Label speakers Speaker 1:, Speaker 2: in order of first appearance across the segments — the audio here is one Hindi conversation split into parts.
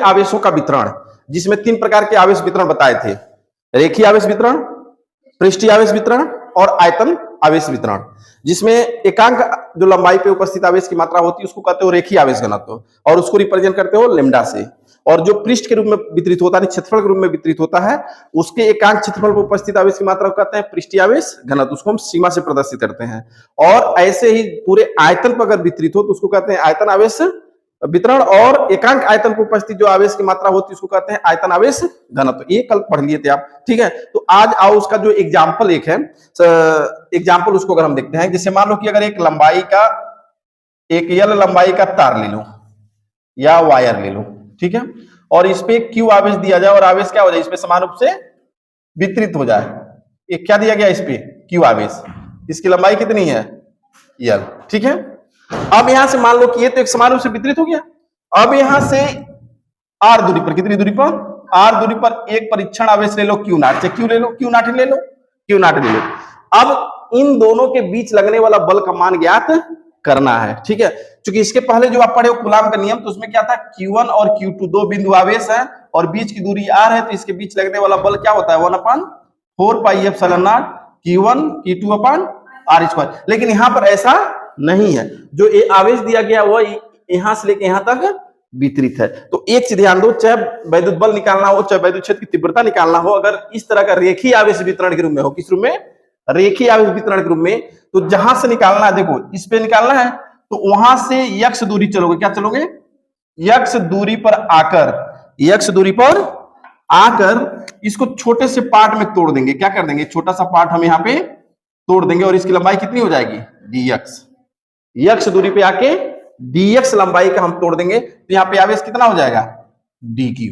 Speaker 1: आवेशों का वितरण, जिसमें 3 प्रकार के आवेश वितरण बताए थे, रेखीय आवेश वितरण, पृष्ठीय आवेश वितरण और आयतन आवेश वितरण, जिसमें एकांक जो लंबाई पे उपस्थित आवेश की मात्रा होती है उसको कहते हो रेखीय आवेश घनत्व, और उसको रिप्रेजेंट करते हो लैम्डा से। और जो पृष्ठ के रूप में वितरित होता है, क्षेत्रफल के रूप में वितरित होता है, उसके एकांक क्षेत्रफल पर उपस्थित आवेश की मात्रा को कहते हैं पृष्ठीय आवेश घनत्व, उसको हम सीमा से प्रदर्शित करते हैं। और ऐसे ही पूरे आयतन पर अगर वितरित हो तो उसको कहते हैं आयतन आवेश वितरण, और एकांक आयतन पर उपस्थित जो आवेश की मात्रा होती है उसको कहते हैं आयतन आवेश घनत्व। ये कल पढ़ लिए थे आप, ठीक है। तो आज आओ उसका जो एग्जाम्पल एक है, एग्जाम्पल उसको अगर हम देखते हैं, जैसे मान लो कि अगर एक लंबाई का, एक यल लंबाई का तार ले लो या वायर ले लो, ठीक है, और इस पे क्यू आवेश दिया जाए और आवेश क्या हो जाए, इस पे समान रूप से वितरित हो जाए। ये क्या दिया गया इस पे, क्यू आवेश, इसकी लंबाई कितनी है, यल, ठीक है। अब यहां से मान लो कि ये तो एक समान रूप से वितरित हो गया। अब यहां से आर दूरी पर, कितनी दूरी पर, आर दूरी पर एक परीक्षण आवेश ले लो क्यू नॉट, चाहे क्यू ले लो, क्यू नॉट ले लो, क्यू नॉट ले लो। अब इन दोनों के बीच लगने वाला बल का मान ज्ञात करना है, ठीक है। क्योंकि इसके पहले जो आप पढ़े हो कूलाम का नियम, तो उसमें क्या था, Q1 और Q2 दो बिंदु आवेश है और बीच की दूरी r है, तो इसके बीच लगने वाला बल क्या होता है, 1/4 pi epsilon not Q1 Q2 upon r square. लेकिन यहां पर ऐसा नहीं है, जो ये आवेश दिया गया वो यहां से लेके यहां तक वितरित है। तो एक चीज ध्यान दो, चाहे वैद्युत बल निकालना हो, चाहे वैद्युत क्षेत्र की तीव्रता निकालना हो, अगर इस तरह का रेखीय आवेश वितरण के रूप में हो, किस रूप में, रेखीय आवेश वितरण के रूप में, तो जहां से निकालना है, देखो इस पे निकालना है, तो वहां से यक्ष दूरी चलोगे, क्या चलोगे, यक्ष दूरी पर आकर, यक्ष दूरी पर आकर इसको छोटे से पार्ट में तोड़ देंगे। क्या कर देंगे, छोटा सा पार्ट हम यहाँ पे तोड़ देंगे और इसकी लंबाई कितनी हो जाएगी, dx। यक्ष दूरी पे आके dx लंबाई का हम तोड़ देंगे, तो यहाँ पे आवेश कितना हो जाएगा, dq,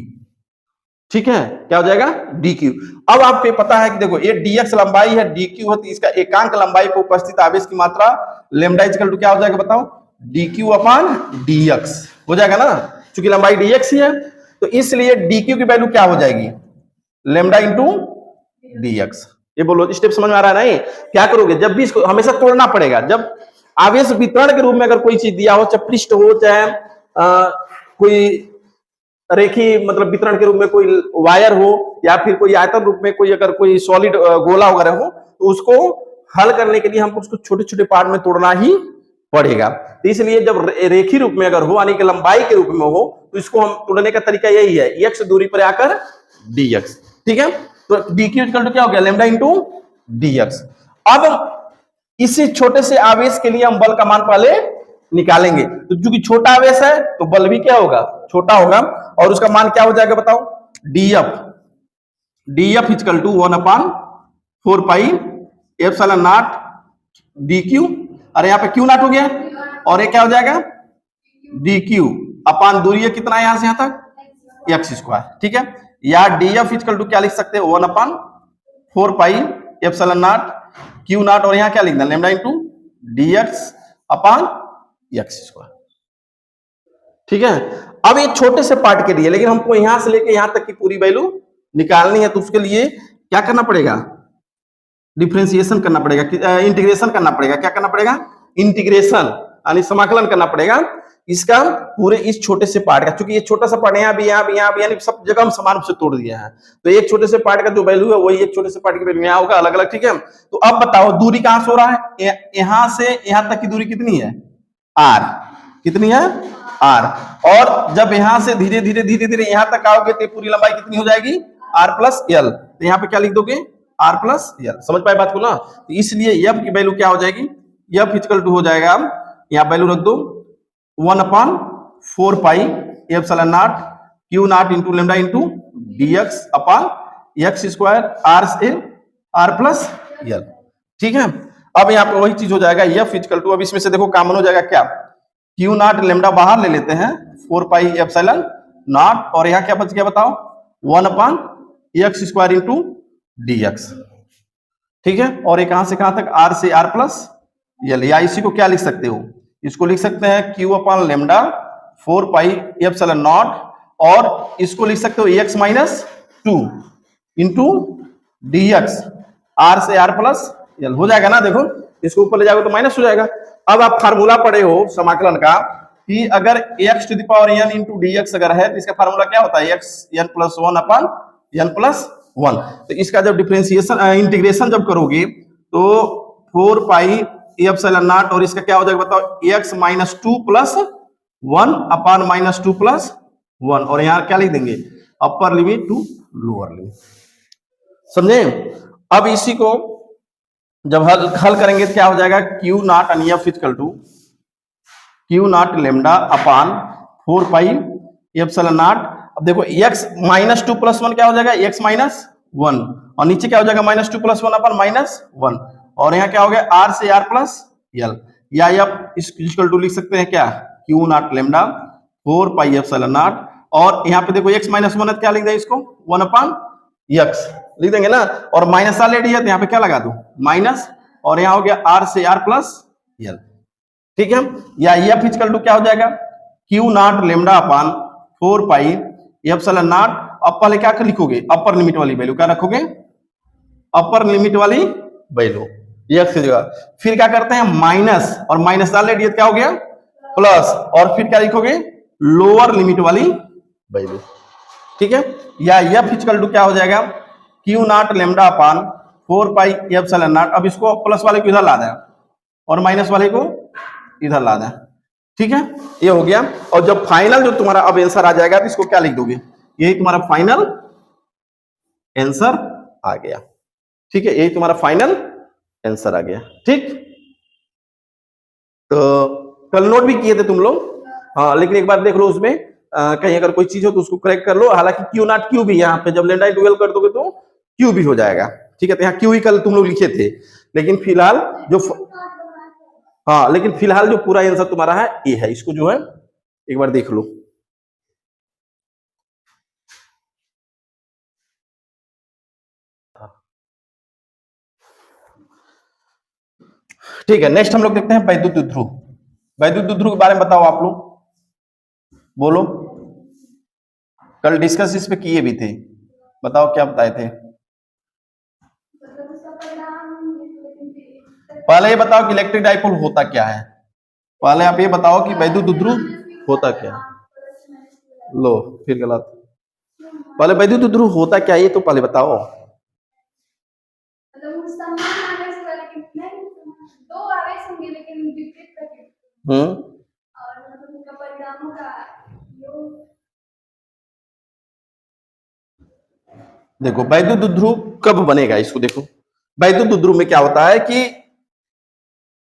Speaker 1: ठीक है, क्या हो जाएगा, dq। अब आपको पता है कि देखो ये dx लंबाई है, dq है, तो इसका एकांक लंबाई पर उपस्थित आवेश की मात्रा लैम्डा इक्वल टू क्या हो जाएगा, बताओ, dq अपॉन dx हो जाएगा ना, क्योंकि लंबाई dx ही है, तो इसलिए dq की वैल्यू क्या हो जाएगी, लैम्डा इंटू dx। ये बोलो, स्टेप समझ में आ रहा है नहीं, क्या करोगे, जब भी इसको हमेशा तोड़ना पड़ेगा, जब आवेश वितरण के रूप में अगर कोई चीज दिया हो, चाहे पृष्ठ हो, चाहे कोई रेखी मतलब वितरण के रूप में कोई वायर हो, या फिर कोई आयतन रूप में कोई अगर कोई सॉलिड गोला वगैरह हो, तो उसको हल करने के लिए हमको उसको छोटे छोटे पार्ट में तोड़ना ही पड़ेगा। तो इसलिए जब रेखी रूप में अगर हो, यानी कि लंबाई के रूप में हो, तो इसको हम तोड़ने का तरीका यही है, x दूरी पर आकर dx, ठीक है। तो dq इक्वल टू क्या हो गया, लैम्डा इंटू dx। अब इसी छोटे से आवेश के लिए हम बल का मान पहले निकालेंगे, तो क्योंकि छोटा आवेश है तो बल भी क्या होगा, छोटा होगा, और उसका मान क्या हो जाएगा, बताओ, df equal to 1/4 pi epsilon not dq, अरे यहाँ पे क्यू नॉट हो गया, और ये क्या हो जाएगा, dq अपान दूरी है कितना है, यहां से यहां तक x स्क्वायर, ठीक है। या df इक्वल टू क्या लिख सकते हैं, 1/4 pi epsilon naught Q not, और यहां क्या लिखना, लैम्डा इंटू dx अपान x स्क्वायर, ठीक है। अब ये छोटे से पार्ट के लिए, लेकिन हमको यहां से लेके यहां तक की पूरी वैल्यू निकालनी है, तो उसके लिए क्या करना पड़ेगा, डिफरेंशिएशन करना पड़ेगा, इंटीग्रेशन करना पड़ेगा। क्या करना पड़ेगा, इंटीग्रेशन यानी समाकलन करना पड़ेगा इसका पूरे इस छोटे से पार्ट का, क्योंकि ये छोटा सा पार्ट यहाँ भी यानी सब जगह हम समान रूप से तोड़ दिया है, तो एक छोटे से पार्ट का जो वैल्यू है वही एक छोटे से पार्ट की वैल्यू यहाँ होगा अलग अलग, ठीक है। तो अब बताओ दूरी कहां से हो रहा है, यहां से यहां तक की दूरी कितनी है, r, कितनी है, r, और जब यहां से धीरे धीरे यहां तक आओगे तो पूरी लंबाई कितनी हो जाएगी, r प्लस l। तो यहाँ पे क्या लिख दोगे, r प्लस l, समझ पाए बात को ना। तो इसलिए f की वैल्यू क्या हो जाएगी, f इक्वल टू हो जाएगा, यहाँ वैल्यू रख दो 1/4 pi epsilon naught Q not into lambda into dx upon x square r plus l, ठीक है। अब यहाँ पे वही चीज हो जाएगा, f इक्वल टू, अब इसमें से देखो कॉमन हो जाएगा क्या, क्यू नॉट लैम्डा बाहर ले लेते हैं, 4 पाई एप्सिलॉन नॉट, और यहाँ क्या बच गया बताओ, 1/x स्क्वायर इंटू dx, ठीक है। और ये कहां से कहां तक, r से r प्लस l, या इसी को क्या लिख सकते हो, इसको लिख सकते हैं q upon lambda 4 pi epsilon not, और इसको लिख सकते हो x minus 2 into dx, r से r प्लस l हो जाएगा ना। देखो इसको ऊपर ले जाओगे तो माइनस हो जाएगा। अब आप फार्मूला पढ़े हो समाकलन का, कि अगर x to the power n into dx अगर है तो इसका फार्मूला क्या होता है, x n प्लस वन अपन n प्लस वन। तो इसका जब डिफरेंशिएशन इंटीग्रेशन जब करोगे तो 4 पाई एप्सिलॉन नॉट और इसका क्या हो जाएगा बताओ, x minus two plus one upon minus two plus one, और यहाँ क्या लिख देंगे, upper limit to lower limit. समझे? अब इसी को जब हल करेंगे तो क्या हो जाएगा, q not n f equal to q not lambda upon 4 pi epsilon not. अब देखो x minus two plus one क्या हो जाएगा, x माइनस वन, और नीचे क्या हो जाएगा माइनस टू प्लस वन अपन माइनस वन, और यहाँ क्या हो गया r से r प्लस एल, या आप इक्वल टू लिख सकते हैं क्या, Q not lambda 4 pi epsilon not, और यहाँ पे देखो x माइनस वन है क्या लिख दें इसको, वन अपान x लिख देंगे ना, और माइनस ऑलरेडी है तो यहाँ पे क्या लगा दो माइनस, और यहाँ हो गया r से r प्लस एल। ठीक है, या एफ इक्वल टू क्या हो जाएगा, q not lambda upon 4 pi epsilon not. अब पहले क्या लिखोगे, अपर लिमिट वाली वैल्यू क्या रखोगे, अपर लिमिट वाली वैल्यू एक्स की जगह, फिर क्या करते हैं माइनस, और माइनस ऑलरेडी क्या हो गया प्लस, और फिर क्या लिखोगे लोअर लिमिट वाली वैल्यू। ठीक है, या एफ इक्वल टू क्या हो जाएगा, q not lambda upon 4 pi epsilon not. अब इसको प्लस वाले को इधर ला दें और माइनस वाले को इधर ला दें। ठीक है, ये हो गया। और जब फाइनल जो तुम्हारा अब आंसर आ जाएगा तो इसको क्या लिख दोगे, यही तुम्हारा फाइनल आंसर आ गया। ठीक है, यही तुम्हारा फाइनल आंसर आ गया। ठीक, तो कल नोट भी किए थे तुम लोग, हाँ, लेकिन एक बार देख लो उसमें कहीं अगर कोई चीज हो तो उसको करेक्ट कर लो। हालांकि क्यू नॉट क्यू भी यहाँ पे जब लेमडा इंटीग्रल कर दोगे तो क्यू भी हो जाएगा। ठीक है, तो यहाँ क्यू ही कल तुम लोग लिखे थे, लेकिन फिलहाल जो हाँ, लेकिन फिलहाल जो पूरा आंसर तुम्हारा है ये है, इसको जो है एक बार देख लो। ठीक है, नेक्स्ट हम लोग देखते हैं वैद्युत ध्रुव। वैद्युत ध्रुव के बारे में बताओ आप लोग, बोलो, कल डिस्कस इस पे किए भी थे, बताओ क्या बताए थे। पहले ये बताओ कि इलेक्ट्रिक डाइपोल होता क्या है, पहले आप ये बताओ कि वैद्युत ध्रुव होता क्या है। लो फिर गलत, पहले वैद्युत ध्रुव होता क्या ये तो पहले बताओ। देखो वैद्युत ध्रुव कब बनेगा, इसको देखो, वैद्युत ध्रुव में क्या होता है कि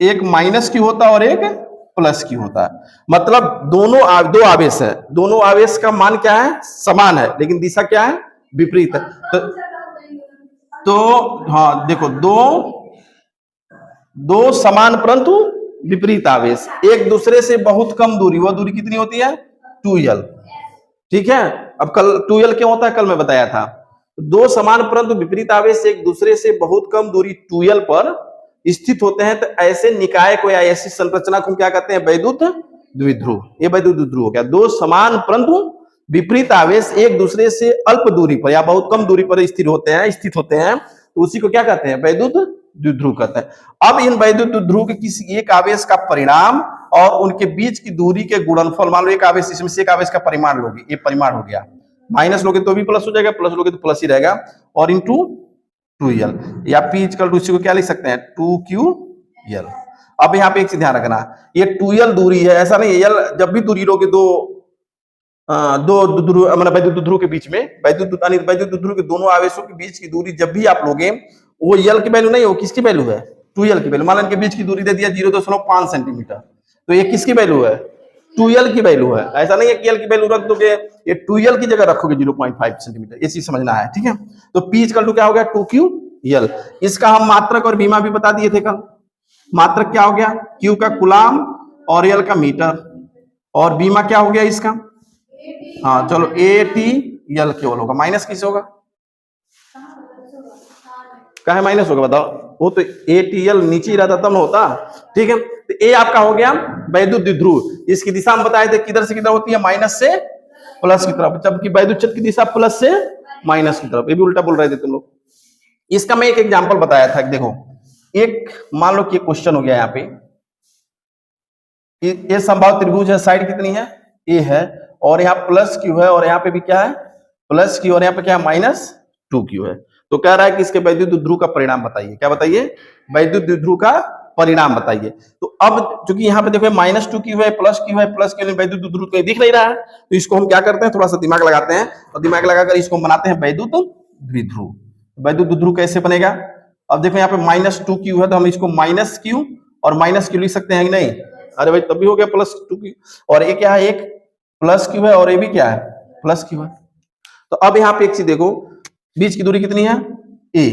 Speaker 1: एक माइनस की होता है और एक प्लस की होता है, मतलब दोनों दो आवेश है, दोनों आवेश का मान क्या है, समान है, लेकिन दिशा क्या है, विपरीत है। तो हाँ देखो, दो समान परंतु विपरीत आवेश एक दूसरे से बहुत कम दूरी, वह दूरी कितनी होती है, 2l। ठीक है, अब कल 2l क्यों होता है, कल मैं बताया था। दो समान परंतु विपरीत आवेश एक दूसरे से बहुत कम दूरी 2l पर स्थित होते हैं, तो ऐसे निकाय को या ऐसी संरचना को क्या कहते हैं, वैद्युत द्विध्रुव। ये वैद्युत द्विध्रुव हो गया, दो समान परंतु विपरीत आवेश एक दूसरे से अल्प दूरी पर या बहुत कम दूरी पर स्थित होते हैं, तो उसी को क्या कहते हैं, वैद्युत द्विध्रुव कहते हैं। अब इन वैद्युत द्विध्रुव के किसी एक आवेश का परिणाम और उनके बीच की दूरी के गुणनफल, मान लो एक आवेश, इसमें से एक आवेश का परिमाण लोगे, ये परिमाण हो गया, माइनस लोगे तो भी प्लस हो जाएगा, प्लस लोगे तो प्लस ही रहेगा, और इंटू 2l, या p इक्वल टू इसी को क्या लिख सकते हैं, 2ql। अब यहाँ पे एक चीज ध्यान रखना, ये 2l दूरी है, ऐसा नहीं l, जब भी दूरी लोगे दो ध्रुव मतलब वैद्युत ध्रुव के बीच में, वैद्युत ध्रुव के दोनों आवेशों के बीच की दूरी जब भी आप लोगे, वो l की वैल्यू नहीं हो, किसकी वैल्यू है, 2l की वैल्यू। मान लो इनके बीच की दूरी दे दिया 0.5 सेंटीमीटर, तो ये किसकी वैल्यू है, 2l की वैल्यू है। ऐसा नहीं है कि l की वैल्यू रख दोगे, ये 2l की जगह रखोगे 0.5 सेंटीमीटर, ये चीज समझना है। ठीक है, तो p इक्वल टू क्या हो गया, 2ql। इसका हम मात्रक और बीमा भी बता दिए थे कल। मात्रक क्या हो गया, q का कूलाम और l का मीटर, और बीमा क्या हो गया इसका, हाँ चलो ATL केवल होगा, माइनस किस होगा, कहा माइनस होगा बताओ, वो तो ATL नीचे ही रहता तब होता। ठीक है, तो ए आपका हो गया वैद्युत द्विध्रुव। इसकी दिशा हम बताए थे किधर से किधर होती है, माइनस से प्लस की तरफ, जबकि वैद्युत क्षेत्र की दिशा प्लस से माइनस की तरफ। ये भी उल्टा बोल रहे थे तुम लोग। इसका मैं एक एग्जांपल बताया था, देखो एक मान लो कि क्वेश्चन हो गया यहाँ पे, ये संभाव त्रिभुज है, साइड कितनी है, ए है, और यहाँ प्लस क्यू है, और यहाँ पे भी क्या है, प्लस क्यू, और यहाँ पे क्या है, -2q है। तो कह रहा है कि इसके वैद्युत द्विध्रुव का परिणाम बताइए। क्या बताइए, वैद्युत द्विध्रुव का परिणाम बताइए। तो अब चूंकि यहाँ पे देखो -2q है, +q है, +q वैद्युत द्विध्रुव कहीं दिख नहीं रहा है, तो इसको हम क्या करते हैं, थोड़ा सा दिमाग लगाते हैं, और दिमाग लगाकर इसको हम बनाते हैं वैद्युत द्विध्रुव। वैद्युत द्विध्रुव कैसे बनेगा, अब देखो यहाँ पे -2q है, तो हम इसको -q और -q लिख सकते हैं कि नहीं, अरे भाई तब भी हो गया +2q, और ये क्या है, एक +q है, और ये भी क्या है, +q है। तो अब यहाँ पे एक चीज देखो, बीच की दूरी कितनी है, a,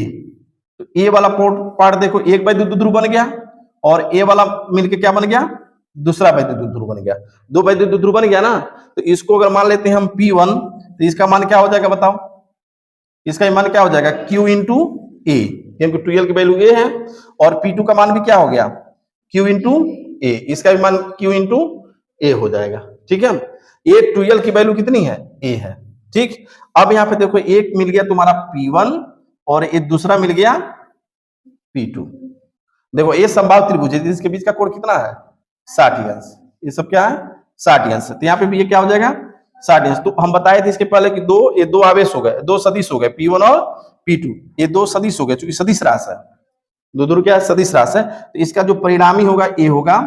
Speaker 1: तो ए वाला पार्ट देखो, एक वैद्युत द्विध्रुव बन गया, और ए वाला मिलके क्या बन गया, दूसरा वैद्युत द्विध्रुव बन गया, दो वैद्युत द्विध्रुव बन गया ना। तो इसको अगर मान लेते हैं हम P1, तो इसका मान क्या हो जाएगा बताओ, इसका मान क्या हो जाएगा, Q इंटू ए, क्योंकि 2L की वैल्यू ए है, और P2 का मान भी क्या हो गया, Q इंटू ए, इसका भी मान Q इंटू ए हो जाएगा। ठीक है, ये 2L की वैल्यू कितनी है, ए है। ठीक, अब यहाँ पे देखो, एक मिल गया तुम्हारा P1 और एक दूसरा मिल गया P2। देखो ये संभाव त्रिभुज है, इसके बीच का कोण कितना है, 60 अंश, ये सब क्या है, 60 अंश। तो यहाँ पे भी ये क्या हो जाएगा, 60 अंश। तो हम बताए थे इसके पहले कि ये दो आवेश हो गए, दो सदिश हो गए, P1 और P2, ये दो सदिश हो गए, क्योंकि सदिश रास है, दो दूर क्या है, सदिश रास है। तो इसका जो परिणामी होगा ए होगा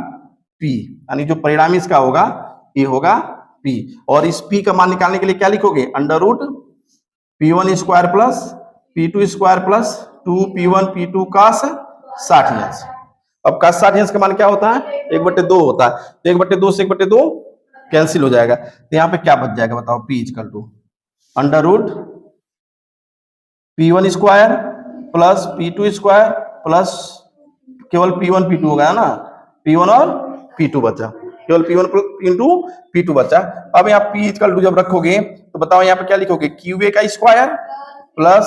Speaker 1: P, यानी जो परिणामी इसका होगा ए होगा P, और इस P का मान निकालने के लिए क्या लिखोगे, √P1 square plus P2 square plus 2P1 P2 cos 60 अंश। अब cos 60 अंश का मान क्या होता है, 1/2 होता है, तो 1/2 से 1/2 कैंसिल हो जाएगा। तो यहाँ पे क्या बच जाएगा बताओ, P equal to √P1 square plus P2 square plus केवल P1 P2 होगा ना, P1 और P2 बचा, केवल P1 इंटू P2 बचा। अब यहाँ P इक्वल टू जब रखोगे तो बताओ यहाँ पे क्या लिखोगे, QA का स्क्वायर प्लस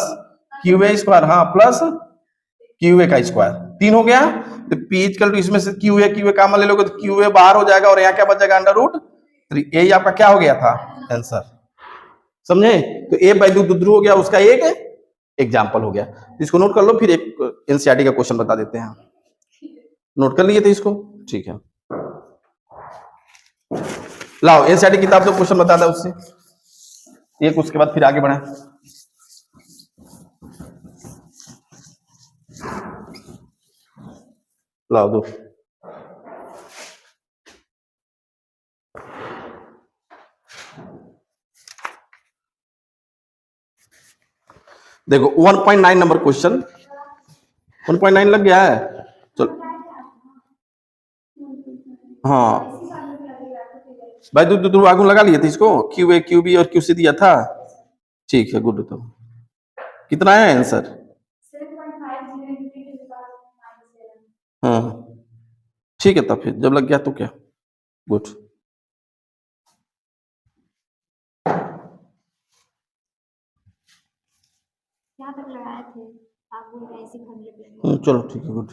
Speaker 1: QA स्क्वायर, हाँ प्लस QA का स्क्वायर, 3 हो गया। तो P इक्वल टू इसमें से QA कॉमन ले लोगे तो QA बाहर हो जाएगा, और यहाँ क्या बचेगा, √3। यही आपका क्या हो गया था आंसर, समझे। तो ए वैद्युत द्विध्रुव हो गया, उसका एक एग्जाम्पल हो गया। इसको नोट कर लो, फिर एक एनसीईआरटी का क्वेश्चन बता देते हैं। नोट कर लिए थे इसको, ठीक है, लाओ एनसीईआरटी किताब से क्वेश्चन बता दो उससे एक, उसके बाद फिर आगे बढ़े। लाओ दो, देखो 1.9 नंबर क्वेश्चन, 1.9 लग गया है, चलो हाँ वैद्युत द्विध्रुव आगुन लगा लिए थे इसको, QA QB और QC दिया था, ठीक है गुड। तो कितना है आंसर, हाँ ठीक है, तब फिर जब लग गया तो क्या, गुड। चलो ठीक है, गुड।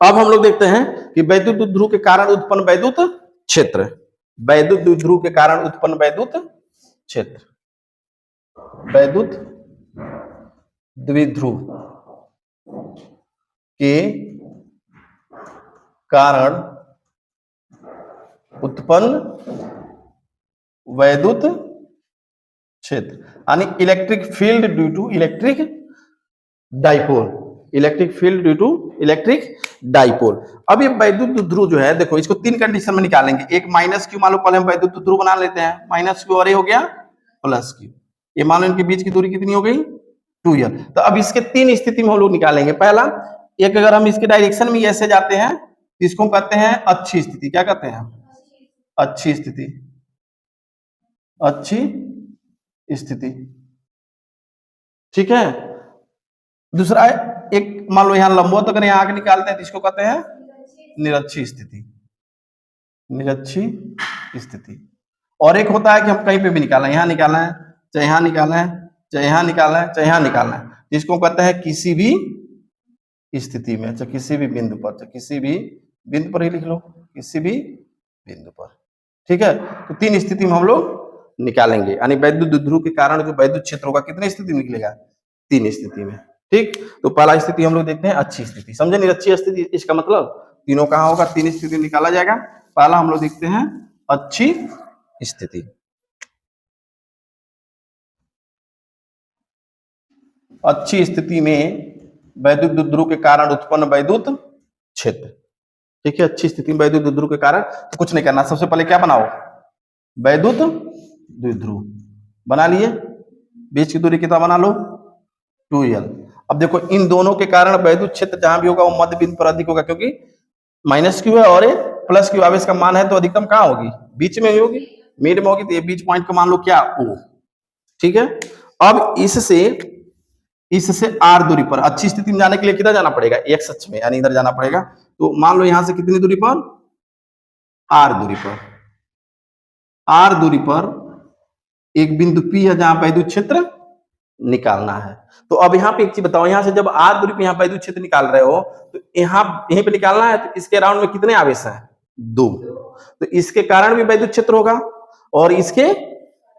Speaker 1: अब हम लोग देखते हैं कि वैद्युत द्विध्रुव के कारण उत्पन्न वैद्युत क्षेत्र, वैद्युत द्विध्रुव के कारण उत्पन्न वैद्युत क्षेत्र, वैद्युत द्विध्रुव के कारण उत्पन्न वैद्युत क्षेत्र, यानी electric field due to electric dipole, electric field due to electric dipole. अब ये वैद्युत द्विध्रुव जो है, देखो इसको 3 कंडीशन में निकालेंगे, एक -q मान लो, पहले हम वैद्युत द्विध्रुव बना लेते हैं, -q और ये हो गया +q, ये मान लो इनके बीच की दूरी कितनी हो गई, 2L। तो अब इसके 3 स्थिति में हम लोग निकालेंगे। पहला, एक अगर हम इसके डायरेक्शन में ऐसे जाते हैं तो इसको कहते हैं अच्छी स्थिति, क्या कहते हैं, अच्छी स्थिति, अच्छी स्थिति, ठीक है। दूसरा एक मान लो यहाँ लंबवत अगर यहाँ आगे निकालते हैं तो इसको कहते हैं निरक्षी स्थिति, निरक्षी स्थिति। और एक होता है कि हम कहीं पे भी निकालें, यहाँ निकालना है, चाहे यहाँ निकालना है, चाहे यहाँ निकालना है, चाहे यहाँ निकालना है, जिसको कहते हैं किसी भी स्थिति में, चाहे किसी भी बिंदु पर, चाहे किसी भी बिंदु पर ही लिख लो, किसी भी बिंदु पर, ठीक है। तो 3 स्थिति में हम लोग निकालेंगे, यानी वैद्युत द्विध्रुव के कारण जो वैद्युत क्षेत्र होगा कितनी स्थिति निकलेगा, 3 स्थिति में, ठीक। तो पहला स्थिति हम लोग देखते हैं अच्छी स्थिति, समझे, निरक्षी स्थिति इसका मतलब तीनों कहाँ होगा, तीन स्थिति निकाला जाएगा। पहला हम लोग देखते हैं अच्छी स्थिति। अच्छी स्थिति में वैद्युत द्विध्रुव के कारण उत्पन्न वैद्युत क्षेत्र। ठीक है, अच्छी स्थिति में वैद्युत द्विध्रुव के कारण तो कुछ नहीं करना, सबसे पहले क्या बनाओ, वैद्युत द्विध्रुव बना लिए, बीच की दूरी कितना बना लो 2l। अब देखो इन दोनों के कारण वैद्युत क्षेत्र जहां भी होगा वो मध्य बिंदु पर अधिक होगा, क्योंकि माइनस क्यू है और ये प्लस क्यू आवेश का मान है, तो अधिकतम कहाँ होगी, बीच में ही होगी, मिड में होगी, तो ये बीच पॉइंट को मान लो क्या O। ठीक है, अब इससे r दूरी पर अच्छी स्थिति में जाने के लिए किधर जाना पड़ेगा, x अक्ष में, यानी इधर जाना पड़ेगा। तो मान लो यहां से कितनी दूरी पर, r दूरी पर एक बिंदु P है जहां वैद्युत क्षेत्र निकालना है। तो अब यहाँ पे एक चीज बताओ, यहां से जब r दूरी पे यहाँ वैद्युत क्षेत्र निकाल रहे हो तो यहीं पे निकालना है, तो इसके राउंड में कितने आवेश हैं, 2। तो इसके कारण भी वैद्युत क्षेत्र होगा और इसके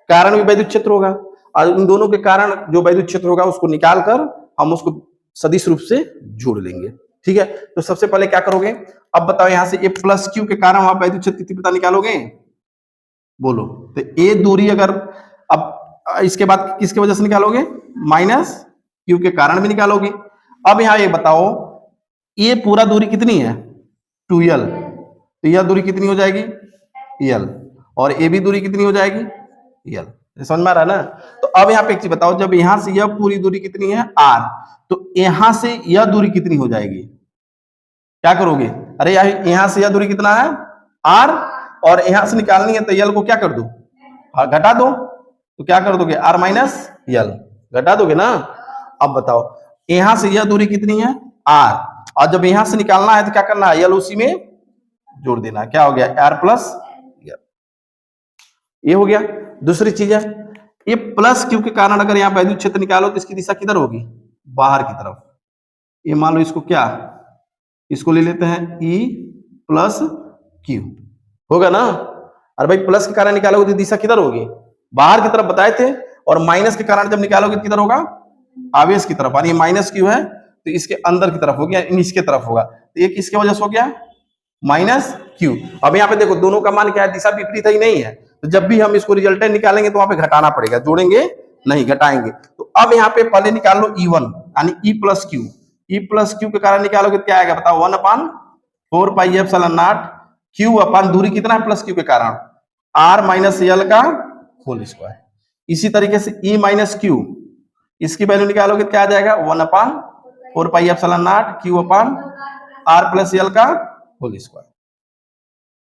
Speaker 1: कारण भी वैद्युत क्षेत्र होगा, और इन दोनों के कारण जो वैद्युत क्षेत्र होगा उसको निकाल कर हम उसको सदिश रूप से जोड़ लेंगे। ठीक है, तो सबसे पहले क्या करोगे, अब बताओ यहां से A प्लस क्यू के कारण आप वैद्युत क्षेत्र की तीव्रता निकालोगे, बोलो। तो A दूरी अगर, अब इसके बाद किसके वजह से निकालोगे, माइनस क्यू के कारण भी निकालोगे। अब यहां ये बताओ ये पूरा दूरी कितनी है 2l, तो यह दूरी कितनी हो जाएगी l, और ए भी दूरी कितनी हो जाएगी l। समझ में आ रहा है ना। तो अब यहाँ पे एक चीज बताओ, जब यहां से यह पूरी दूरी कितनी है r, तो यहां से यह दूरी कितनी हो जाएगी, क्या करोगे, अरे यहां से यह दूरी कितना है r, और यहां से निकालनी है तो l को क्या कर दो, घटा दो, तो क्या कर दोगे r माइनस l, घटा दोगे ना। अब बताओ यहां से यह दूरी कितनी है r, और जब यहां से निकालना है तो क्या करना है, l उसी में जोड़ देना, क्या हो गया r प्लस l, ये हो गया। दूसरी चीज है, ये प्लस क्यू के कारण अगर यहाँ वैद्युत क्षेत्र निकालो तो इसकी दिशा किधर होगी, बाहर की तरफ। ये मान लो इसको क्या, इसको ले लेते हैं E प्लस क्यू, होगा ना। अरे भाई प्लस के कारण निकालोगे तो दिशा किधर होगी, बाहर की तरफ बताए थे, और माइनस के कारण जब निकालोगे किधर होगा, आवेश की तरफ, यानी माइनस क्यू है तो इसके अंदर की तरफ होगी, इसके तरफ होगा, तो ये किसके वजह से हो गया, माइनस क्यू। अब यहाँ पे देखो दोनों का मान क्या है, दिशा विपरीत ही नहीं है, तो जब भी हम इसको रिजल्टेंट निकालेंगे तो वहां पे घटाना पड़ेगा, जोड़ेंगे नहीं, घटाएंगे। तो अब यहाँ पे पहले निकाल लो E1 यानी E plus Q, E plus Q के कारण निकालोगे क्या आएगा बताओ, 1/4 पाई एप्सिलॉन नॉट क्यू अपन दूरी कितना है प्लस क्यू के कारण, r माइनस एल का होल स्क्वायर। इसी तरीके से E माइनस क्यू, इसकी वैल्यू निकालोगे क्या आ जाएगा, 1/4 पाई एप्सिलॉन नॉट क्यू अपन r प्लस एल का होल स्क्वायर।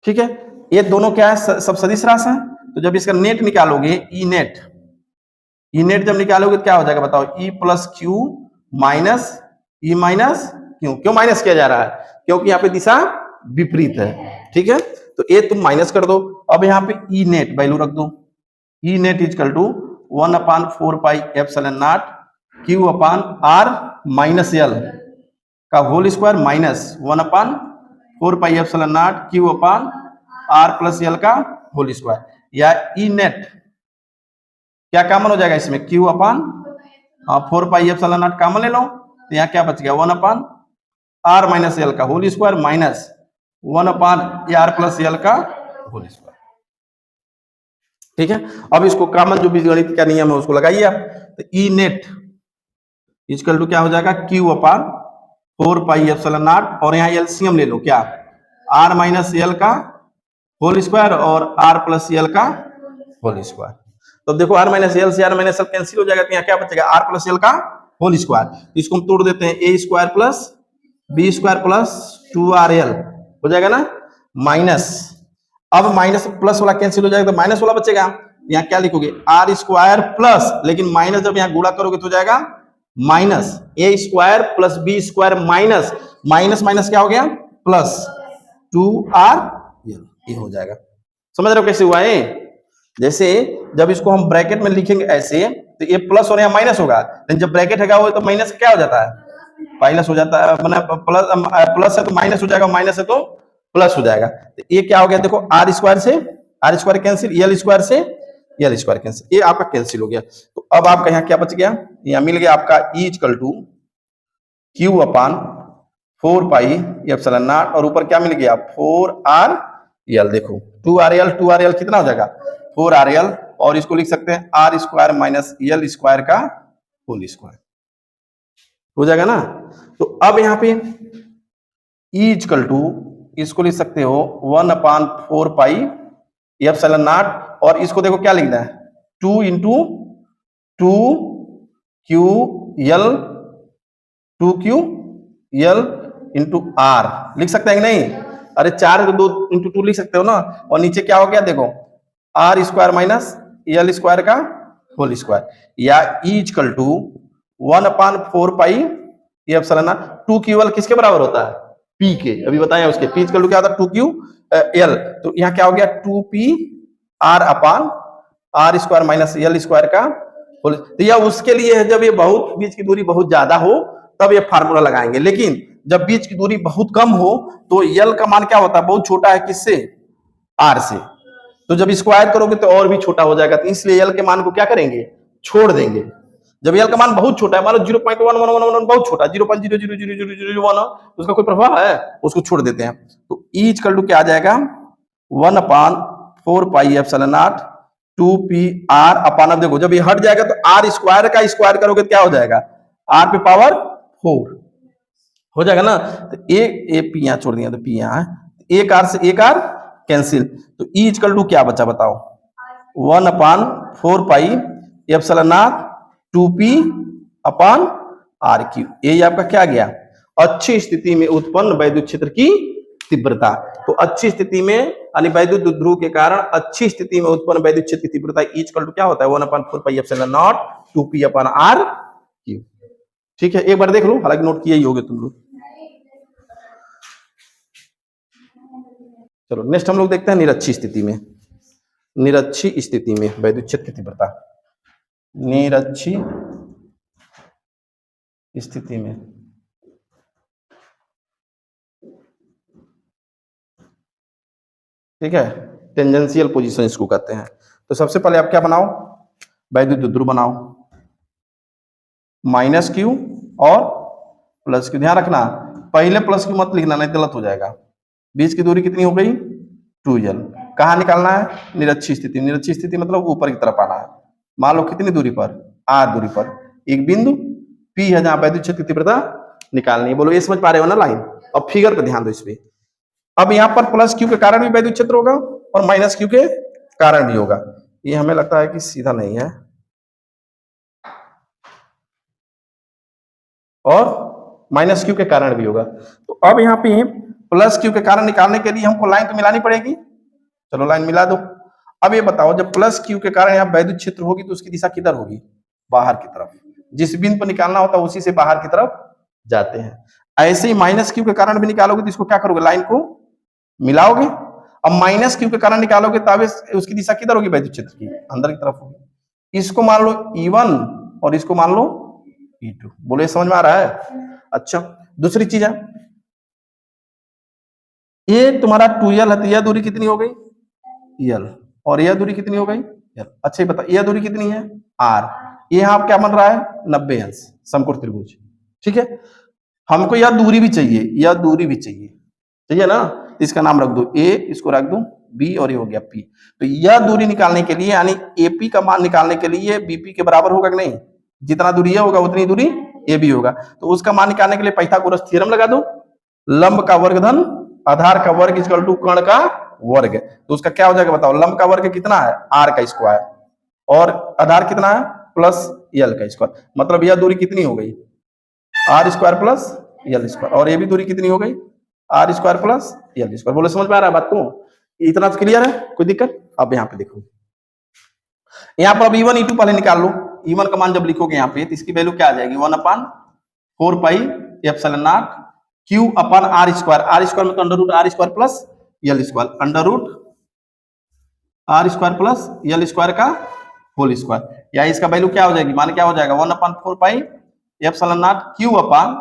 Speaker 1: ठीक है, ये दोनों क्या है, सब सदिश राशि हैं। तो जब इसका नेट निकालोगे ई नेट जब निकालोगे तो क्या हो जाएगा बताओ, E plus Q minus E minus Q. क्यों माइनस किया जा रहा है, क्योंकि यहाँ पे दिशा विपरीत है। ठीक है, तो ये तुम माइनस कर दो। अब यहाँ पे E नेट वैल्यू रख दो, E net is equal to 1/4 pi epsilon naught Q upon r minus L का whole square minus 1/4 pi epsilon naught Q upon r plus L का होल स्क्वायर, या E नेट क्या कॉमन हो जाएगा इसमें, Q अपान 4 पाई एप्सिलॉन नॉट कॉमन ले लो, तो यहाँ क्या बच गया 1/r माइनस एल का whole square minus 1/r plus L का होल स्क्वायर। ठीक है, अब इसको कॉमन जो बीजगणित का नियम है उसको लगाइए आप, तो E नेट इक्वल टू क्या हो जाएगा, Q upon 4 pi epsilon not, और यहाँ एलसीएम ले लो क्या, r माइनस एल का होल स्क्वायर और r प्लस एल का होल स्क्वायर। तो देखो r माइनस एल से r माइनस एल कैंसिल हो जाएगा, तो यहाँ क्या बचेगा r प्लस एल का होल स्क्वायर। इसको हम तोड़ देते हैं, a square plus b square plus 2rl हो जाएगा ना, माइनस, अब माइनस प्लस वाला कैंसिल हो जाएगा तो माइनस वाला बचेगा। यहाँ क्या लिखोगे r स्क्वायर प्लस, लेकिन माइनस जब यहाँ गुणा करोगे तो हो जाएगा minus a square plus b square minus minus minus क्या हो गया प्लस 2rl, ये हो जाएगा। समझ रहे हो कैसे हुआ है, जैसे जब इसको हम ब्रैकेट में लिखेंगे ऐसे तो ये प्लस और यहाँ माइनस होगा, लेकिन जब ब्रैकेट है वो तो माइनस क्या हो जाता है, माइनस हो जाता है, प्लस है तो माइनस हो जाएगा, माइनस है तो प्लस हो जाएगा। तो ये क्या हो गया देखो, r स्क्वायर से r square cancel, L square से एल स्क्वायर कैंसिल, ये आपका कैंसिल हो गया। तो अब आपका यहाँ क्या बच गया, यहाँ मिल गया आपका E equal to Q upon 4 pi epsilon not, और ऊपर क्या मिल गया 4 RL। देखो 2 RL कितना हो जाएगा 4 RL, और इसको लिख सकते हैं R square minus L square का होल स्क्वायर, हो जाएगा ना। तो अब यहाँ पे E इक्वल टू इसको लिख सकते हो 1/4 पाई एप्सिलॉन नॉट, और इसको देखो क्या लिखना है 2 into 2QL 2QL into R लिख सकते हैं कि नहीं? अरे 4 तो 2 इंटू 2 लिख सकते हो ना। और नीचे क्या हो गया देखो R square minus L square का होल स्क्वायर, या E equal to 1/4 pi epsilon not. 2QL किसके बराबर होता है P के, अभी बताया उसके। P इक्वल टू क्या होता है 2QL, तो यहाँ क्या हो गया 2PR अपान R square minus L square का होल। तो यह उसके लिए है जब ये बहुत बीच की दूरी बहुत ज्यादा हो तब ये फार्मूला लगाएंगे, लेकिन जब बीच की दूरी बहुत कम हो तो एल का मान क्या होता है बहुत छोटा है किससे R से, तो जब स्क्वायर करोगे तो और भी छोटा हो जाएगा, तो इसलिए एल के मान को क्या करेंगे छोड़ देंगे। जब एल का मान बहुत छोटा है, मान लो 0.1111 बहुत छोटा 0.0000001, उसका कोई प्रभाव है, उसको छोड़ देते हैं। तो E इक्वल टू क्या आ जाएगा 1/4 पाई एप्सिलॉन नॉट 2PR अपान, अब देखो जब ये हट जाएगा तो R स्क्वायर का स्क्वायर करोगे क्या हो जाएगा R पे पावर 4 हो जाएगा ना। तो ए पी यहाँ छोड़ दिया तो पी यहाँ, एक R से एक R कैंसिल, तो E इक्वल टू क्या बचा बताओ 1/4 pi epsilon not 2P upon RQ। ये आपका क्या गया अच्छी स्थिति में उत्पन्न वैद्युत क्षेत्र की तीव्रता। तो अच्छी स्थिति में यानी वैद्युत ध्रुव के कारण अच्छी स्थिति में उत्पन्न वैद्युत क्षेत्र की तीव्रता E इक्वल टू क्या होता है 1/4 pi epsilon not 2P upon RQ। ठीक है, एक बार देख लो, हालांकि नोट किए ही होगे तुम लोग। चलो नेक्स्ट हम लोग देखते हैं निरक्षी स्थिति में। निरक्षी स्थिति में वैद्युत क्षेत्र की तीव्रता, निरक्षी स्थिति में ठीक है, टेंजेंशियल पोजीशन इसको कहते हैं। तो सबसे पहले आप क्या बनाओ वैद्युत ध्रुव बनाओ, -Q और +Q। ध्यान रखना पहले +Q मत लिखना नहीं गलत हो जाएगा। बीच की दूरी कितनी हो गई 2L। कहाँ निकालना है निरक्षी स्थिति, निरक्षी स्थिति मतलब ऊपर की तरफ आना है। मान लो कितनी दूरी पर R दूरी पर एक बिंदु P है जहां वैद्युत क्षेत्र की तीव्रता निकालनी है। बोलो ये समझ पा रहे हो ना लाइन? अब फिगर पे ध्यान दो इस पे। अब यहाँ पर +Q के कारण भी वैद्युत क्षेत्र होगा और -Q के कारण भी होगा। ये हमें लगता है कि सीधा नहीं है, और -Q के कारण भी होगा। तो अब यहाँ पे +Q के कारण निकालने के लिए हमको लाइन तो मिलानी पड़ेगी। चलो लाइन मिला दो। अब ये बताओ जब +Q के कारण यहाँ वैद्युत क्षेत्र होगी तो उसकी दिशा किधर होगी बाहर की तरफ। जिस बिंदु पर निकालना होता है उसी से बाहर की तरफ जाते हैं। ऐसे ही -Q के कारण भी निकालोगे तो इसको क्या करोगे लाइन को मिलाओगे। अब -Q के कारण निकालोगे तब उसकी दिशा किधर होगी वैद्युत क्षेत्र की अंदर की तरफ होगी। इसको मान लो E1 और इसको मान लो E2। बोलो ये समझ में आ रहा है? अच्छा दूसरी चीज है ये तुम्हारा 2L है तो यह दूरी कितनी हो गई L, और यह दूरी कितनी हो गई L। अच्छा बता यह दूरी कितनी है R। ये यहाँ क्या बन रहा है 90 अंश समकोण त्रिभुज। ठीक है, हमको यह दूरी भी चाहिए, यह दूरी भी चाहिए ना, इसका नाम रख दो A, इसको रख दो B और ये हो गया P। तो यह दूरी निकालने के लिए यानी AP का मान निकालने के लिए BP के बराबर होगा कि नहीं, जितना दूरी यह होगा उतनी दूरी AB होगा। तो उसका मान निकालने के लिए पाइथागोरस थ्योरम लगा दो, लंब का वर्ग धन आधार का वर्ग इक्वल टू कर्ण का वर्ग। तो उसका क्या हो जाएगा बताओ, लंब का वर्ग कितना है R का स्क्वायर और आधार कितना है प्लस L का स्क्वायर, मतलब यह दूरी कितनी हो गई R square plus L square, और ये भी दूरी कितनी हो गई R square plus L square. बोले समझ में आ रहा है बात को? इतना तो क्लियर है, कोई दिक्कत? अब यहाँ पे देखो, यहाँ पर अब E1 E2 पहले निकाल लो। E1 का मान जब लिखोगे यहाँ पे तो इसकी वैल्यू क्या आ जाएगी 1/4 pi epsilon not Q upon R square. R square में तो under root R square plus L square, under root R square plus L square का होल स्क्वायर, या इसका वैल्यू क्या हो जाएगी मान क्या हो जाएगा 1/4 pi epsilon not Q upon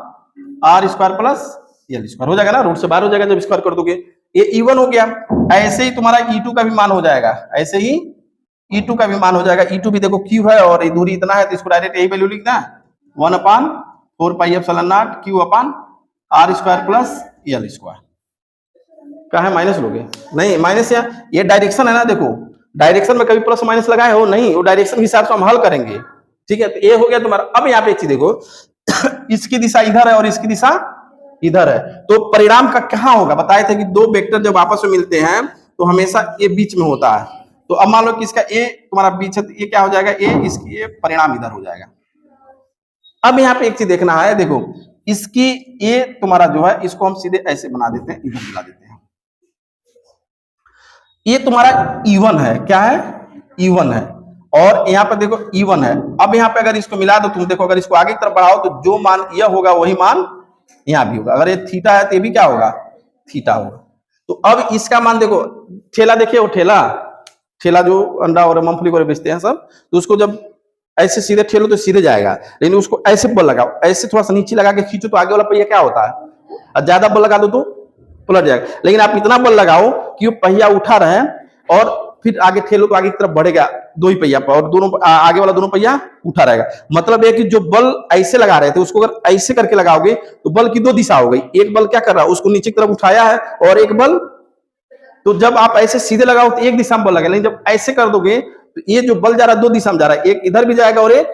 Speaker 1: R square plus L square. हो जाएगा ना, रूट से बाहर हो जाएगा जब स्क्वायर कर दोगे। ये E1 हो गया। ऐसे ही तुम्हारा E2 का भी मान हो जाएगा, ऐसे ही E2 का भी मान हो जाएगा। E2 भी देखो Q है और ये दूरी इतना है तो इसको डायरेक्ट यही वैल्यू लिखना है 1/4 pi epsilon not Q upon R square plus L square. क्या है, माइनस लोगे? नहीं माइनस, या ये डायरेक्शन है ना, देखो डायरेक्शन में कभी प्लस माइनस लगाए हो नहीं, वो डायरेक्शन के हिसाब से हम हल करेंगे। ठीक है, तो ये हो गया तुम्हारा। अब यहाँ पे एक चीज देखो, इसकी दिशा इधर है और इसकी दिशा इधर है, तो परिणाम का क्या होगा? बताए थे कि दो वेक्टर जब आपस में मिलते हैं तो हमेशा ए बीच में होता है। तो अब मान लो कि इसका ए तुम्हारा बीच है, तो ये क्या हो जाएगा, ए, इसकी ए, परिणाम इधर हो जाएगा। अब यहाँ पे एक चीज देखना है, देखो इसकी ए तुम्हारा जो है, इसको हम सीधे ऐसे बना देते हैं, इधर मिला देते हैं। ये तुम्हारा E1 है, क्या है, E1 है, और यहाँ पे देखो E1 है। अब यहाँ पे अगर इसको मिला दो तुम, देखो अगर इसको आगे की तरफ बढ़ाओ तो जो मान यह होगा वही मान यहाँ भी होगा। अगर ये थीटा है तो ये भी क्या होगा, थीटा होगा। तो अब इसका मान देखो, ठेला देखिए, वो ठेला ठेला जो अंडा और मूंगफली को बेचते हैं सब, तो उसको जब ऐसे सीधे ठेलो तो सीधे जाएगा, लेकिन उसको ऐसे बल लगाओ, ऐसे थोड़ा सा नीचे लगा के खींचो तो आगे वाला पहिया क्या होता है, और ज्यादा बल लगा दो तो पलट जाएगा। लेकिन आप इतना बल लगाओ कि वो पहिया उठा रहे और फिर आगे ठेलो तो आगे की तरफ बढ़ेगा दो ही पहिया पर, और दोनों आगे वाला दोनों पहिया उठा रहेगा। मतलब है कि जो बल ऐसे लगा रहे थे उसको अगर ऐसे करके लगाओगे तो बल की दो दिशा हो गई। एक बल क्या कर रहा है, उसको नीचे की तरफ उठाया है, और एक बल, तो जब आप ऐसे सीधे लगाओ तो एक दिशा में बल लगेगा, लेकिन जब ऐसे कर दोगे तो ये जो बल जा रहा है दो दिशा में जा रहा है, एक इधर भी जाएगा और एक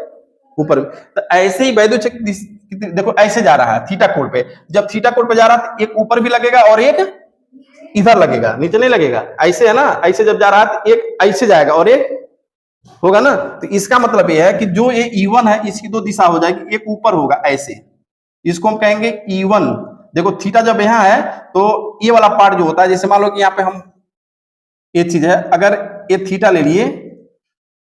Speaker 1: ऊपर भी। तो ऐसे ही वैद्युत देखो ऐसे जा रहा है थीटा कोण पे, जब थीटा कोण पे जा रहा है तो एक ऊपर भी लगेगा और एक इधर लगेगा, नीचे नहीं लगेगा। ऐसे है ना, ऐसे जब जा रहा है तो एक ऐसे जाएगा और एक होगा ना। तो इसका मतलब ये है कि जो ये E1 है इसकी दो दिशा हो जाएगी, एक ऊपर होगा ऐसे, इसको हम कहेंगे E1। देखो थीटा जब यहाँ है तो ये वाला पार्ट जो होता है, जैसे मान लो कि यहाँ पे हम ये चीज है, अगर ये थीटा ले लिए,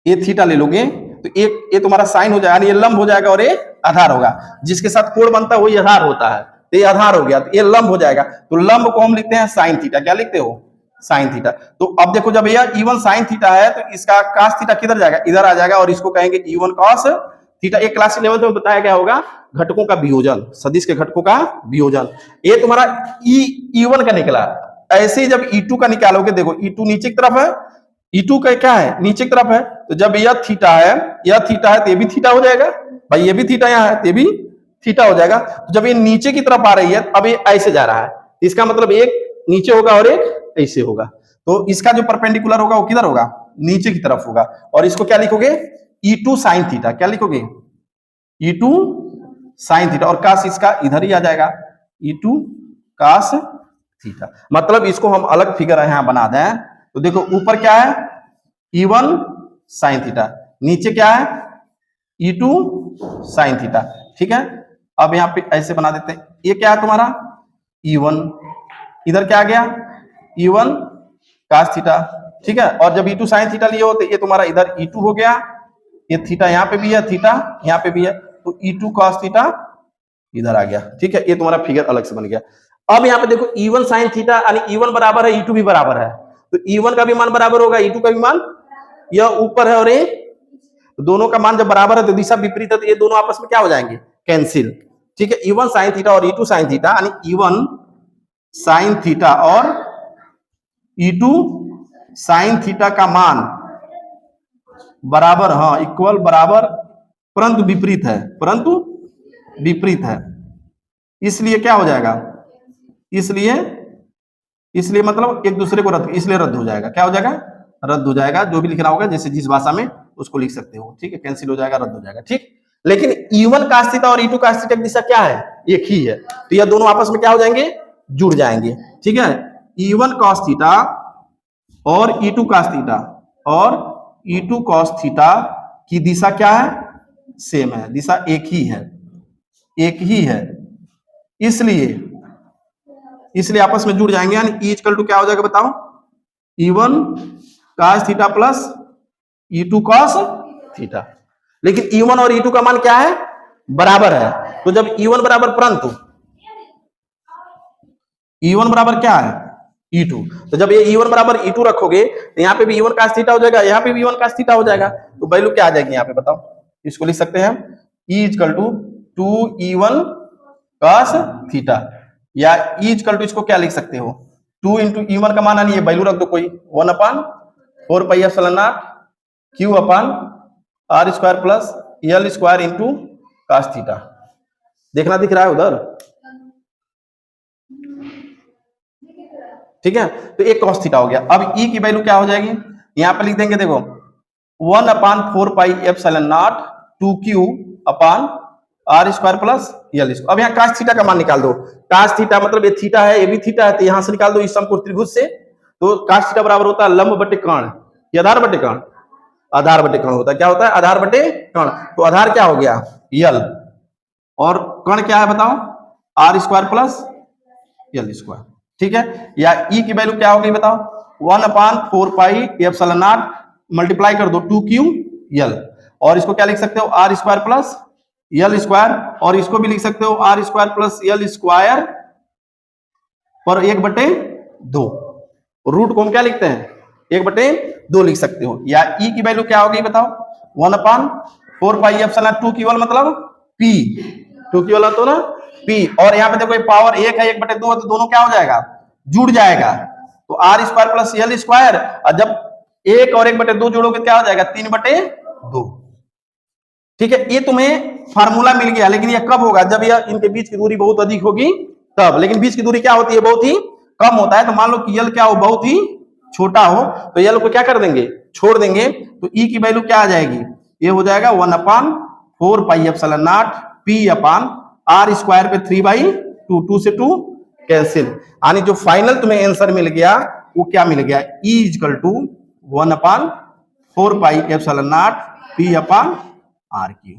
Speaker 1: ये थीटा ले लोगे तो एक ये तुम्हारा साइन हो जाएगा, ये लंब हो जाएगा और ये आधार होगा। जिसके साथ कोण बनता है वही आधार होता है, तो ये आधार हो गया, तो ये लंब हो जाएगा। तो लंब को हम लिखते हैं साइन थीटा। क्या लिखते हो, साइन थीटा। तो अब देखो जब यह E1 साइन थीटा है तो इसका cos थीटा किधर जाएगा, इधर आ जाएगा, और इसको कहेंगे E1 cos थीटा। एक क्लास 11 में बताया गया होगा घटकों का वियोजन, सदिश के घटकों का वियोजन। ये तुम्हारा E1 का निकला। ऐसे ही जब E2 का निकालोगे, देखो E2 नीचे की तरफ है, E2 का क्या है, नीचे की तरफ है, तो जब यह थीटा है, यह थीटा है तो ये भी थीटा हो जाएगा भाई, ये भी थीटा यहाँ है तो ये भी थीटा हो जाएगा। तो जब ये नीचे की तरफ आ रही है, अब ये ऐसे जा रहा है, इसका मतलब एक नीचे होगा और एक ऐसे होगा। तो इसका जो परपेंडिकुलर होगा वो किधर होगा, नीचे की तरफ होगा। और इसको क्या लिखोगे, E2 साइन थीटा। क्या लिखोगे, E2 साइन थीटा, और काश इसका इधर ही आ जाएगा, E2 काश थीटा। मतलब इसको हम अलग फिगर यहां बना दें तो देखो ऊपर क्या है, E1 साइन थीटा, नीचे क्या है, E2 साइन थीटा। ठीक है, अब यहां पे ऐसे बना देते हैं, ये क्या है तुम्हारा E1, इधर क्या आ गया E1 cos थीटा। ठीक है, और जब E2 साइन थीटा लिए हो तो ये तुम्हारा इधर E2 हो गया, ये थीटा यहाँ पे भी है, थीटा यहाँ पे भी है, तो E2 cos थीटा इधर आ गया। ठीक है, ये तुम्हारा फिगर अलग से बन गया। अब यहाँ पे देखो E1 साइन थीटा यानी E1 बराबर है E2 भी बराबर है, तो E1 का भी मान बराबर होगा E2 का भी मान, यह ऊपर है और ये, तो दोनों का मान जब बराबर है तो दिशा विपरीत है, तो ये दोनों आपस में क्या हो जाएंगे, कैंसिल। ठीक है, E1 साइन थीटा और E2 साइन थीटा यानी E1 साइन थीटा और E2 साइन थीटा का मान बराबर, हाँ इक्वल बराबर, परंतु विपरीत है, परंतु विपरीत है। इसलिए क्या हो जाएगा, इसलिए मतलब एक दूसरे को रद्द, इसलिए रद्द हो जाएगा। क्या हो जाएगा, रद्द हो जाएगा। जो भी लिखना होगा जैसे जिस भाषा में उसको लिख सकते हो। ठीक है, कैंसिल हो जाएगा, रद्द हो जाएगा। ठीक, लेकिन E1 cos थीटा और E2 cos थीटा की दिशा क्या है, एक ही है, तो यह दोनों आपस में क्या हो जाएंगे, जुड़ जाएंगे। ठीक है, E1 cos थीटा और E2 cos थीटा और E2 cos थीटा की दिशा क्या है, सेम है, दिशा एक ही है, एक ही है, इसलिए आपस में जुड़ जाएंगे। यानी E इक्वल टू क्या हो जाएगा बताओ, E1 cos theta plus E2 cos theta. लेकिन E1 और E2 का मान क्या है, बराबर है, तो जब E1 बराबर, परंतु E1 बराबर क्या है E2, तो जब ये E1 बराबर E2 रखोगे तो यहाँ पे भी E1 cos थीटा हो जाएगा, यहाँ पे भी E1 cos थीटा हो जाएगा, तो वैल्यू क्या आ जाएगी यहाँ पे बताओ। इसको लिख सकते हैं E equal to 2E1 cos theta, या E इक्वल टू इसको क्या लिख सकते हो, 2 इंटू E1 का मान आनी है, वैल्यू रख दो कोई, 1/4 pi epsilon not Q upon R square plus L square into cos theta. देखना दिख रहा है उधर, ठीक है, तो एक cos थीटा हो गया। अब E की वैल्यू क्या हो जाएगी, यहां पे लिख देंगे, देखो 1/4πε0 2q upon R square plus यल स्क्वायर। अब यहाँ cos थीटा का मान निकाल दो। cos थीटा मतलब ये थीटा है, ये भी थीटा है, तो यहां से निकाल दो इस समकोण त्रिभुज से। तो cos थीटा बराबर होता है लंब बटे कर्ण, ये आधार बटे कर्ण, आधार बटे कर्ण होता है। क्या होता है, आधार बटे कर्ण। तो आधार क्या हो गया, यल, और कर्ण क्या है बताओ, आर स्क्वायर प्लस यल स्क्वायर। ठीक है, या ई की वैल्यू क्या हो गई बताओ, 1/4πε0 मल्टीप्लाई कर दो 2q यल, और इसको क्या लिख सकते हो, आर स्क्वायर प्लस यल स्क्वायर, और इसको भी लिख सकते हो आर स्क्वायर प्लस यल स्क्वायर पर 1/2। रूट को हम क्या लिखते हैं, 1/2 लिख सकते हो। या ई की वैल्यू क्या हो गई बताओ, 1/4πε0 2 केवल मतलब p, 2 केवल तो ना p, और यहाँ पे देखो पावर 1 है, 1/2 है, तो दोनों क्या हो जाएगा, जुड़ जाएगा। तो आर स्क्वायर प्लस यल स्क्वायर, और जब 1 और 1/2 जोड़ोगे क्या हो जाएगा, 3/2। ठीक है, ये तुम्हें फार्मूला मिल गया, लेकिन ये कब होगा, जब यह इनके बीच की दूरी बहुत अधिक होगी तब। लेकिन बीच की दूरी क्या होती है, बहुत ही कम होता है। तो मान लो कि यल क्या हो, बहुत ही छोटा हो, तो यल को क्या कर देंगे, छोड़ देंगे। तो ई की वैल्यू क्या आ जाएगी, ये हो जाएगा 1/4πε0 p अपान आर स्क्वायर पे 3/2, 2 से 2 कैंसिल। यानी जो फाइनल तुम्हें आंसर मिल गया वो क्या मिल गया, E = 1/4πε0 p upon r cube.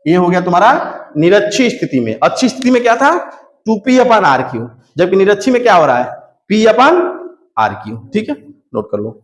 Speaker 1: ये हो गया तुम्हारा निरक्षी स्थिति में। अच्छी स्थिति में क्या था, 2p अपान आर क्यू, जबकि निरक्षी में क्या हो रहा है, p अपान आर क्यू। ठीक है, नोट कर लो।